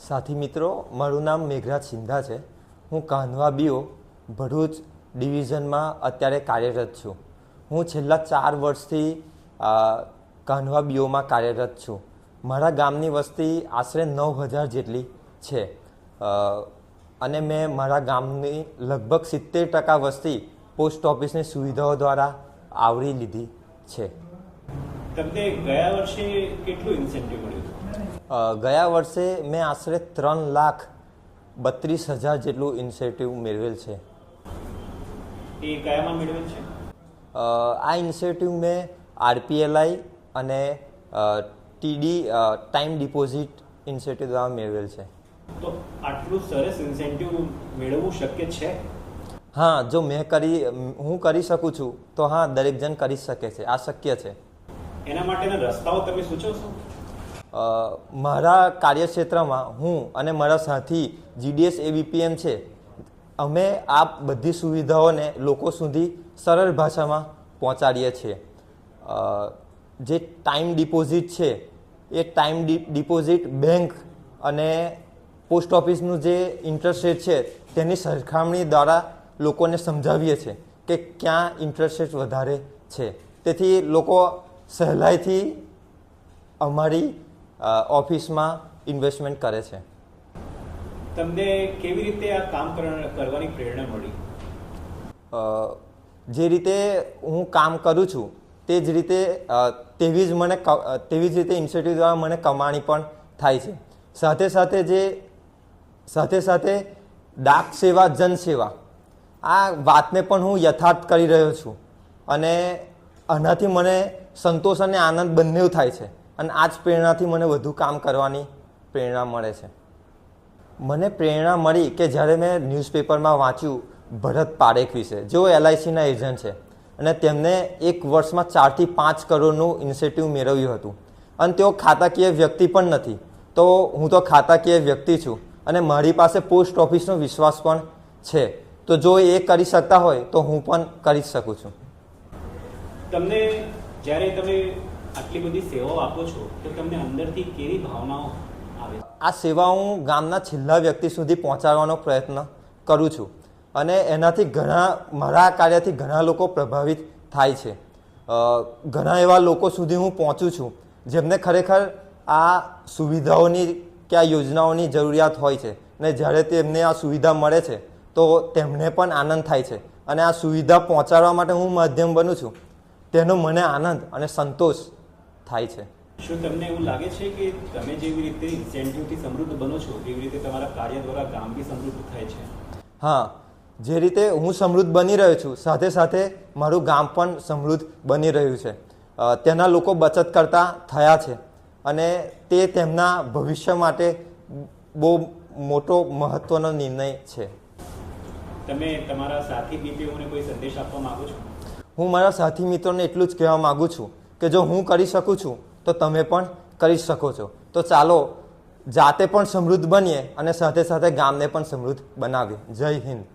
સાથી મિત્રો, મારું નામ મેઘરાજ સિંધા છે. હું કાન્હવા બીઓ ભરૂચ ડિવિઝનમાં અત્યારે કાર્યરત છું. હું છેલ્લા 4 વર્ષથી કાન્હવા બીઓમાં કાર્યરત છું. મારા ગામની વસ્તી આશરે 9000 જેટલી છે અને મેં મારા ગામની લગભગ 70% વસ્તી પોસ્ટ ઓફિસની સુવિધાઓ દ્વારા આવરી લીધી છે. તમને ગયા વર્ષે કેટલું ઇન્સેન્ટિવ મળ્યું? ગયા વર્ષે મેં આશરે 3,32,000 જેટલું ઇન્સેન્ટિવ મેળવેલ છે. એ કયામાં મેળવેલ છે? આ ઇન્સેન્ટિવ મેં RPLI અને TD ટાઈમ ડિપોઝિટ ઇન્સેન્ટિવ દ્વારા મેળવેલ છે. તો આટલું સરસ ઇન્સેન્ટિવ મેળવવું શક્ય છે? હા, જો હું કરી શકું છું તો હા, દરેક જણ કરી શકે છે. આ શક્ય છે. એના માટેના રસ્તાઓ તમે સૂચવશો? મારા કાર્યક્ષેત્રમાં હું અને મારા સાથી GDS ABPM છે. અમે આ બધી સુવિધાઓને લોકો સુધી સરળ ભાષામાં પહોંચાડીએ છીએ. જે ટાઈમ ડિપોઝિટ છે એ ટાઈમ ડિપોઝિટ બેંક અને પોસ્ટ ઓફિસનું જે ઇન્ટરેસ્ટ રેટ છે તેની સરખામણી દ્વારા લોકોને સમજાવીએ છીએ કે ક્યાં ઇન્ટરેસ્ટ રેટ વધારે છે. તેથી લોકો સહેલાઈથી અમારી ઓફિસમાં ઇન્વેસ્ટમેન્ટ કરે છે. તમને કેવી રીતે આ કામ કરવાની પ્રેરણા મળી? જે રીતે હું કામ કરું છું તે જ રીતે તેવી જ રીતે ઇન્સ્ટિટ્યૂટ દ્વારા મને કમાણી પણ થાય છે. સાથે સાથે ડાક સેવા જન સેવા આ વાતને પણ હું યથાર્થ કરી રહ્યો છું અને આનાથી મને સંતોષ અને આનંદ બંને થાય છે અને આ જ પ્રેરણાથી મને વધુ કામ કરવાની પ્રેરણા મળે છે. મને પ્રેરણા મળી કે જ્યારે મેં ન્યૂઝપેપરમાં વાંચ્યું ભરત પારેખ વિશે, જેઓ LICના એજન્ટ છે અને તેમને એક વર્ષમાં 4 થી 5 કરોડનું ઇન્સેન્ટિવ મેળવ્યું હતું અને તેઓ ખાતાકીય વ્યક્તિ પણ નથી. તો હું તો ખાતાકીય વ્યક્તિ છું અને મારી પાસે પોસ્ટ ઓફિસનો વિશ્વાસ પણ છે. તો જો એ કરી શકતા હોય તો હું પણ કરી શકું છું. તમને જ્યારે તમે આટલી બધી સેવાઓ આપો છો તો તમને અંદરથી કેવી ભાવનાઓ આવે? આ સેવા હું ગામના છેલ્લા વ્યક્તિ સુધી પહોંચાડવાનો પ્રયત્ન કરું છું અને એનાથી મારા કાર્યથી ઘણા લોકો પ્રભાવિત થાય છે. ઘણા એવા લોકો સુધી હું પહોંચું છું જેમને ખરેખર આ સુવિધાઓની કે આ યોજનાઓની જરૂરિયાત હોય છે અને જ્યારે તેમને આ સુવિધા મળે છે તો તેમને પણ આનંદ થાય છે અને આ સુવિધા પહોંચાડવા માટે હું માધ્યમ બનું છું. તેનો મને આનંદ અને સંતોષ થાય છે. શું તમને એવું લાગે છે કે તમે જેવી રીતે ઇન્સેન્ટિવથી સમૃદ્ધ બનો છો એવી રીતે તમારા કાર્ય દ્વારા ગામ બી સમૃદ્ધ થાય છે? હા, જે રીતે હું સમૃદ્ધ બની રહ્યો છું સાથે સાથે મારું ગામ પણ સમૃદ્ધ બની રહ્યું છે. તેના લોકો બચત કરતા થયા છે અને તે તેમના ભવિષ્ય માટે બહુ મોટો મહત્વનો નિર્ણય છે. તમે તમારા સાથી BPOને કોઈ સંદેશ આપવા માંગો છો? હું મારા સાથી મિત્રોને એટલું જ કહેવા માગું છું કે જો હું કરી શકું છું તો તમે પણ કરી શકો છો. તો ચાલો જાતે પણ સમૃદ્ધ બનીએ અને સાથે સાથે ગામને પણ સમૃદ્ધ બનાવીએ. જય હિન્દ.